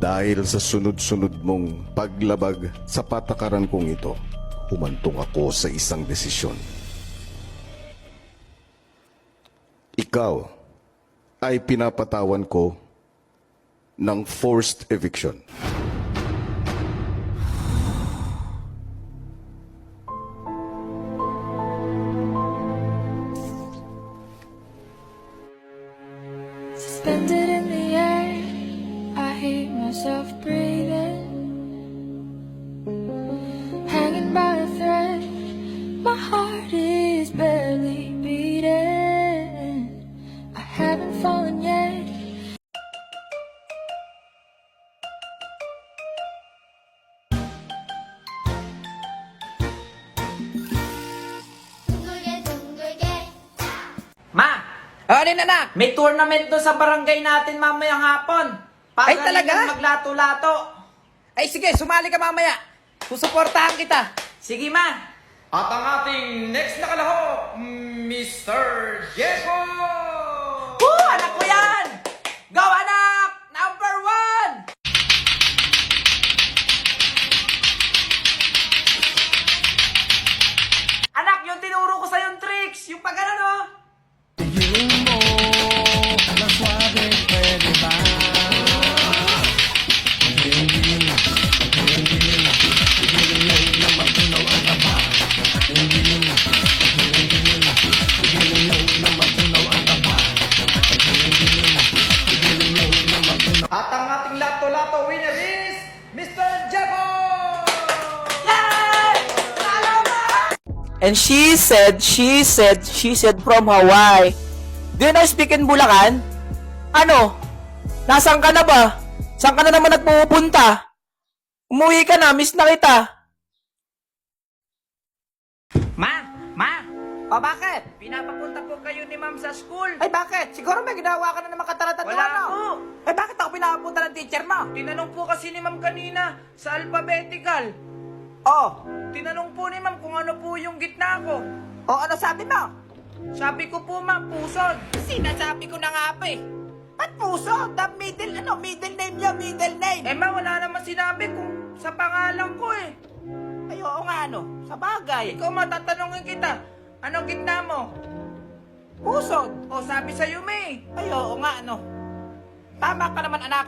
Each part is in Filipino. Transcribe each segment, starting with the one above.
Dahil sa sunod-sunod mong paglabag sa patakaran kong ito, humantong ako sa isang desisyon. Ikaw ay pinapatawan ko ng forced eviction. Suspended in the air, I hear myself breathing. Hanging by a thread, my heart is barely beating. I haven't fallen yet. Ma! Ano yun, anak? May tournament doon sa barangay natin mamayang hapon. Ay, talaga? Maglato-lato. Ay, sige, sumali ka mamaya. Susuportahan kita. Sige, ma. At ang ating next na kalahok, Mr. Jeko! Woo! Anak ko yan! Go, anak! Number 1! Anak, yung tinuro ko sa yung tricks. Yung pag ano, no? At ang ating lato-lato winner is Mr. Jeko! Yay! Salamat! And she said from Hawaii. Do you know speak in Bulacan? Ano? Nasaan ka na ba? Saan ka na naman nagpupunta? Umuwi ka na, miss na kita. Ma! O bakit? Pinapapunta po kayo ni ma'am sa school. Ay bakit? Siguro may ginawa ka na naman kataratat Wala po. Ay bakit ako pinapunta ng teacher mo? Tinanong po kasi ni ma'am kanina sa alphabetical. Oh, Tinanong po ni ma'am kung ano po yung gitna ko. o ano sabi mo? Sabi ko po ma'am, pusod. Sinasabi ko na nga pa eh. Ba't puso? The middle name niya, middle name. Eh ma, wala naman sinabi kung sa pangalan ko eh. Ay, oo nga ano, sa bagay. Ikaw matatanungin kita, anong gitna mo? Pusod. O sabi sa'yo May. Ay, oo nga ano. Tama ka naman anak.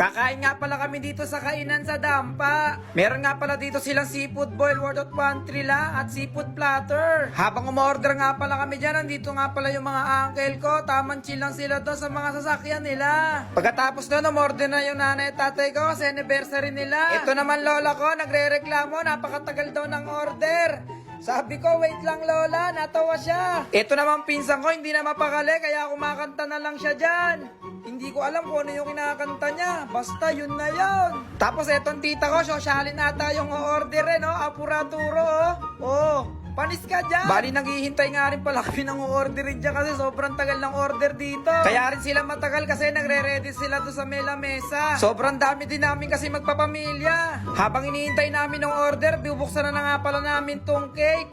Kakain nga pala kami dito sa kainan sa Dampa. Meron nga pala dito silang seafood boil worth of 1.3 lang at seafood platter. Habang umorder nga pala kami dyan, nandito nga pala yung mga uncle ko. Tamang chill lang sila doon sa mga sasakyan nila. Pagkatapos doon, umorder na yung nanay at tatay ko kasi anniversary nila. Ito naman lola ko, nagre-reklamo, napakatagal daw ng order. Sabi ko, wait lang lola, natawa siya. Ito naman pinsan ko, hindi na mapakali, kaya kumakanta na lang siya dyan. Hindi ko alam kung ano yung kinakanta niya. Basta yun na yun. Tapos etong tita ko, sosyalin ata yung order no? Apuraturo oh. Panis ka dyan. Bali, naghihintay nga rin pala kami ng orderin dyan kasi sobrang tagal ng order dito. Kaya rin sila matagal kasi nagre-ready sila doon sa mela mesa. Sobrang dami din namin kasi magpapamilya. Habang inihintay namin ng order, bubuksan na nga pala namin tong cake.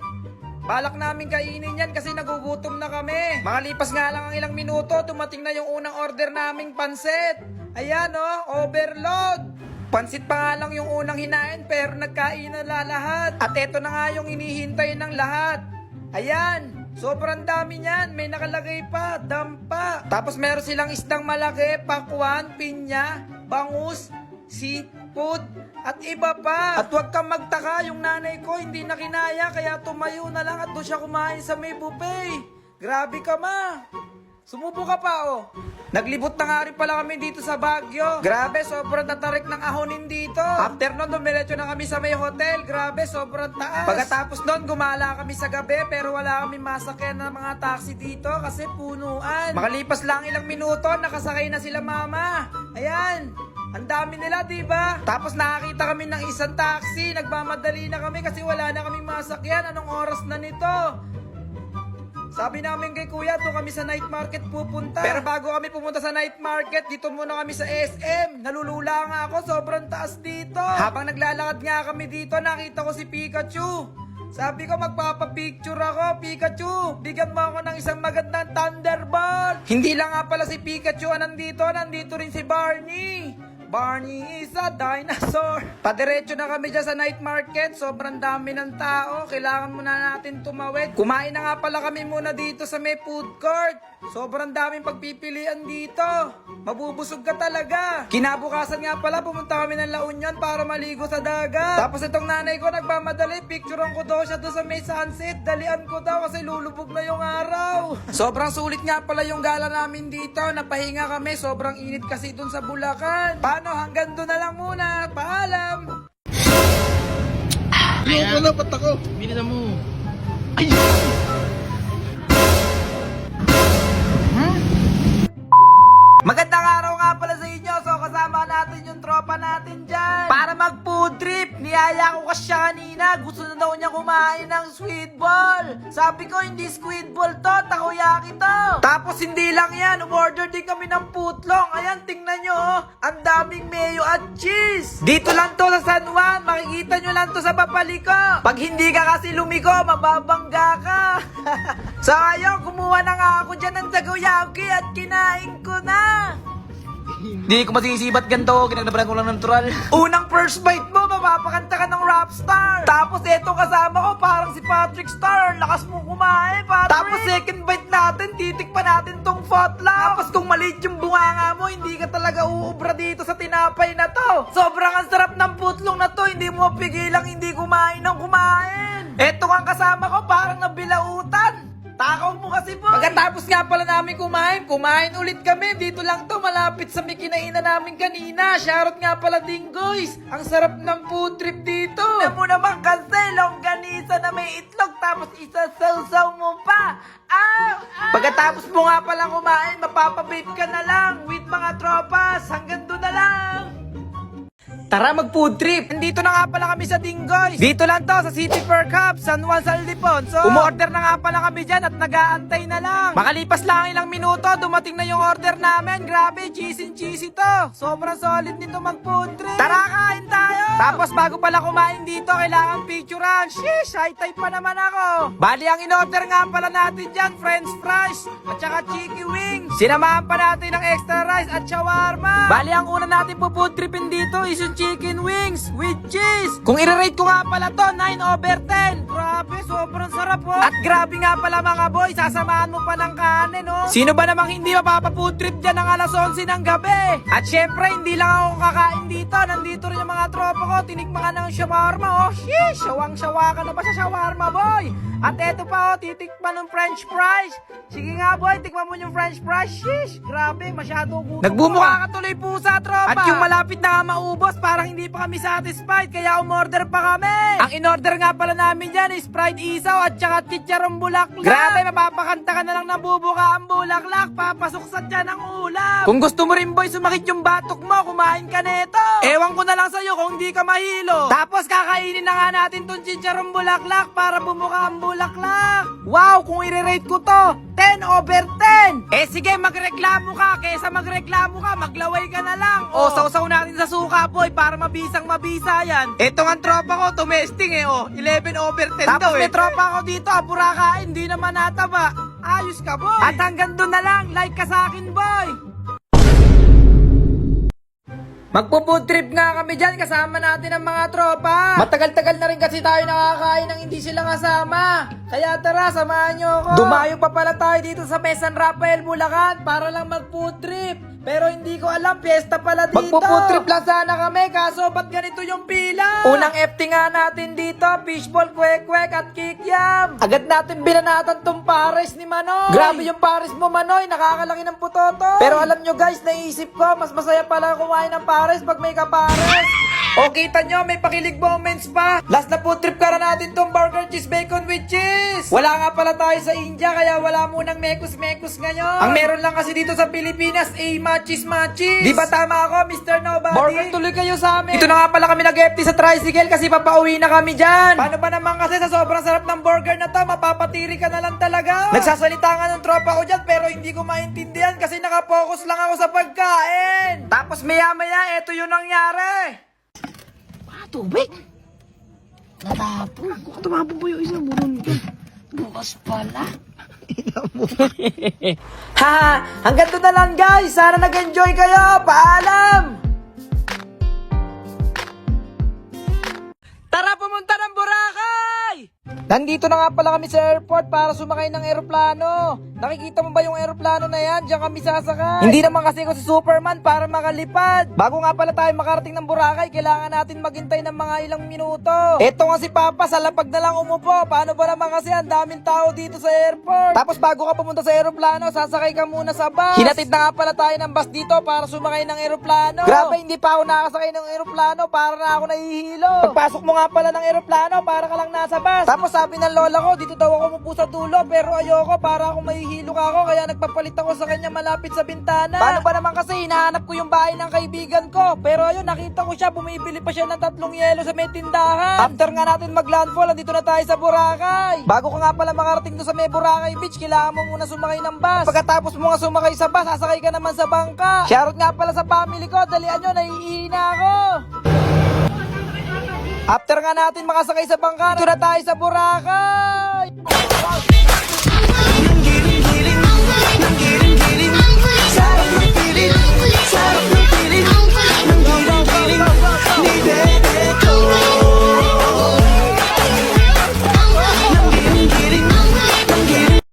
Balak namin kainin yan kasi nagugutom na kami. Makalipas nga lang ang ilang minuto, dumating na yung unang order naming pansit. Ayan overload. Pansit pa nga lang yung unang hinain pero nagkain na lahat. At eto na nga yung inihintay ng lahat. Ayan, sobrang dami niyan. May nakalagay pa, dampa. Tapos meron silang isdang malaki, pakwan, pinya, bangus, seafood, at iba pa. At huwag kang magtaka, yung nanay ko hindi na kinaya kaya tumayo na lang at doon siya kumain sa may buffet. Grabe ka ma. Sumubo ka pa Naglibot na nga rin pala kami dito sa Baguio. Grabe, sobrang tatarik ng ahonin dito. After nun, dumiretso na kami sa may hotel. Grabe, sobrang taas. Pagkatapos nun, gumala kami sa gabi pero wala kami masakyan ng mga taxi dito kasi punuan. Makalipas lang ilang minuto, nakasakay na sila mama. Ayan. Ang dami nila, diba? Tapos nakakita kami ng isang taxi. Nagmamadali na kami kasi wala na kaming masakyan. Anong oras na nito? Sabi namin kay kuya, doon kami sa night market pupunta. Pero bago kami pumunta sa night market, dito muna kami sa SM. Nalulula nga ako, sobrang taas dito. Habang naglalakad nga kami dito, nakita ko si Pikachu. Sabi ko, magpapapicture ako, Pikachu. Bigyan mo ako ng isang magandang Thunderbolt. Hindi lang nga pala si Pikachu ang nandito rin si Barney. Barney is a dinosaur. Padiretso na kami dyan sa night market. Sobrang dami ng tao. Kailangan muna natin tumawid. Kumain na nga pala kami muna dito sa may food court. Sobrang daming pagpipilian dito. Mabubusog ka talaga. Kinabukasan nga pala, pumunta kami ng La Union para maligo sa dagat. Tapos itong nanay ko nagmamadali. Picturean ko daw siya doon sa may sunset. Dalian ko daw kasi lulubog na yung araw. Sobrang sulit nga pala yung gala namin dito. Napahinga kami. Sobrang init kasi doon sa Bulacan. Paano? Hanggang doon na lang muna. Paalam. Ayoko na, ba't ako? Bilisan mo. Magandang araw nga pala sa inyo. So kasama natin yung tropa natin dyan para mag food trip. Niyaya ko kasi siya kanina. Gusto na daw niya kumain ng squid ball. Sabi ko hindi squid ball to, takoyaki to. Tapos hindi lang yan, umorder din kami ng putlong. Ayan, tingnan nyo oh. Ang daming mayo at cheese. Dito lang to sa San Juan. Makikita nyo lang to sa papaliko. Pag hindi ka kasi lumiko, mababangga ka. So ayun, kumuha na nga ako dyan ng takoyaki at kinain ko na. Di ko masisibat ganito, ginagnabalan ko lang natural. Unang first bite mo, mapapakanta ka ng rap star. Tapos eto kasama ko, parang si Patrick Star. Lakas mo kumain, Patrick. Tapos second bite natin, titikpan natin tong footlong. Tapos kung maliit yung bunganga mo, hindi ka talaga uubra dito sa tinapay na to. Sobrang ang sarap ng footlong na to, hindi mo pigilang hindi kumain ng kumain. Eto ang kasama ko, parang nabilautan. Takaw mo kasi po. Pagkatapos nga pala namin kumain ulit kami. Dito lang to, malapit sa may kinainan namin kanina. Shoutout nga pala Dingoys. Ang sarap ng food trip dito. Alam mo naman kasi, longganisa na may itlog, tapos isasawsaw mo pa. Pagkatapos mo nga pala kumain, mapapababe ka na lang with mga tropas. Hanggang doon na lang. Tara mag-food trip! Nandito na nga pala kami sa Dingoys. Dito lang to sa City Fair Cup, San Juan Saldiponso. Umorder na nga pala kami dyan at nag-aantay na lang. Makalipas lang ilang minuto, dumating na yung order namin. Grabe, cheesy to. Sobrang solid nito mag-food trip. Tara, kain tayo! Tapos bago pala kumain dito, kailangan picturean. Sheesh, high type pa naman ako. Bali, ang in-order nga pala natin dyan, french fries at saka chicken wings. Sinamahan pa natin ng extra rice at shawarma. Bali, ang una natin po food tripin dito is yung chicken wings with cheese. Kung i-rate ko nga pala to, 9/10. Grabe, sobrang sarap oh. At grabe nga pala mga boy, sasamahan mo pa ng kanin oh. Sino ba namang hindi mapapafood trip dyan ng alas 11 ng gabi? At syempre, hindi lang ako kakain dito. Nandito rin yung mga tropa ko. Tinikman ka ng shawarma oh. Sheesh, shawang-shawa ka na ba sa shawarma boy? At eto pa oh, titikman ng french fries. Sige nga boy, tikman mo yung french fries. Sheesh, grabe, masyado gutom. Nagbumuka ka tuloy pusa, tropa. At yung malapit na maubos, parang hindi pa kami satisfied, kaya umorder pa kami. Ang in-order nga pala namin dyan is fried isaw at saka chicharong bulaklak. Grabe, mapapakanta ka na lang ng bubuka ang bulaklak. Papasok sa dyan ang ulam. Kung gusto mo rin boy, sumakit yung batok mo, kumain ka neto. Ewan ko na lang sa'yo kung hindi ka mahilo. Tapos kakainin na nga natin tong chicharong bulaklak para bumuka ang bulaklak. Wow, kung i-rate ko to, 10/10. Eh sige, magreklamo ka. Kesa magreklamo ka, maglaway ka na lang. O, sausaw natin sa suka, boy, para mabisang mabisa yan. Eto nga tropa ko, tumesting eh, oh. 11/10 Tapos may tropa ko dito, buraka, hindi naman nataba. Ayos ka, boy. At hanggang doon na lang, like ka sa akin, boy. Magpo-food trip nga kami dyan, kasama natin ang mga tropa. Matagal-tagal na rin kasi tayo nakakain ng hindi sila kasama. Kaya tara, samahan nyo ako. Dumayo pa pala tayo dito sa San Rafael, Bulacan para lang mag-food trip. Pero hindi ko alam, fiesta pala dito. Magpo-food trip lang sana kami, kaso ba't ganito yung pila? Unang FT nga natin dito, fishball, kwek-kwek at kikiam. Agad natin binanatan tong pares ni Manoy. Grabe yung pares mo, Manoy, nakakalaki ng putoto. Pero alam nyo guys, naisip ko, mas masaya pala kumain ng pares pag may kapares. O kita nyo, may pakilig moments pa. Last na food trip ka na natin tong burger cheese bacon with cheese. Wala nga pala tayo sa India, kaya wala munang mekus-mekus ngayon. Ang meron lang kasi dito sa Pilipinas, machis-machis. Di ba tama ako, Mr. Nobody? Burger tuloy kayo sa amin. Ito na nga pala kami nag-empty sa tricycle kasi papauwi na kami dyan. Paano ba naman kasi sa sobrang sarap ng burger na to, mapapatiri ka na lang talaga. Nagsasalita nga ng tropa ko dyan pero hindi ko maintindihan kasi nakapokus lang ako sa pagkain. Tapos maya-maya, eto yun nangyari. Tubig. Natapon. Kung tumapon po yung isang buron ko. Bukas pala. Haha, hanggang doon na lang guys. Sana nag-enjoy kayo. Paalam! Tara, pumunta ng Boracay! Nandito na nga pala kami sa airport para sumakay ng eroplano. Nakikita mo ba yung eroplano na yan? Diyan kami sasakay. Hindi naman kasi ako si Superman para makalipad. Bago nga pala tayo makarating ng Boracay, kailangan natin maghintay ng mga ilang minuto. Eto nga si Papa, sa lapag na lang umupo. Paano ba naman kasi ang daming tao dito sa airport? Tapos bago ka pumunta sa eroplano, sasakay ka muna sa bus. Hinatid na nga pala tayo ng bus dito para sumakay ng eroplano. Grabe, hindi pa ako nakasakay ng eroplano, para na ako nahihilo. Pagpasok mo nga pala ng eroplano, para ka lang nasa bus. Tapos sabi ng lola ko, dito daw ako umupo sa dulo, pero ayoko, para ako mahihilo ka ako, kaya nagpapalit ako sa kanya malapit sa bintana. Paano ba naman kasi, hinahanap ko yung bahay ng kaibigan ko, pero ayun, nakita ko siya, bumibili pa siya ng 3 yelo sa may tindahan. After nga natin mag-landfall, andito na tayo sa Boracay. Bago ka nga pala makarating doon sa may Boracay Beach, kailangan mo muna sumakay ng bus. Pagkatapos mo nga sumakay sa bus, sasakay ka naman sa bangka. Shoutout nga pala sa family ko, dalian nyo, naiihina ako. After nga natin makasakay sa bangka, ito na tayo sa Boracay!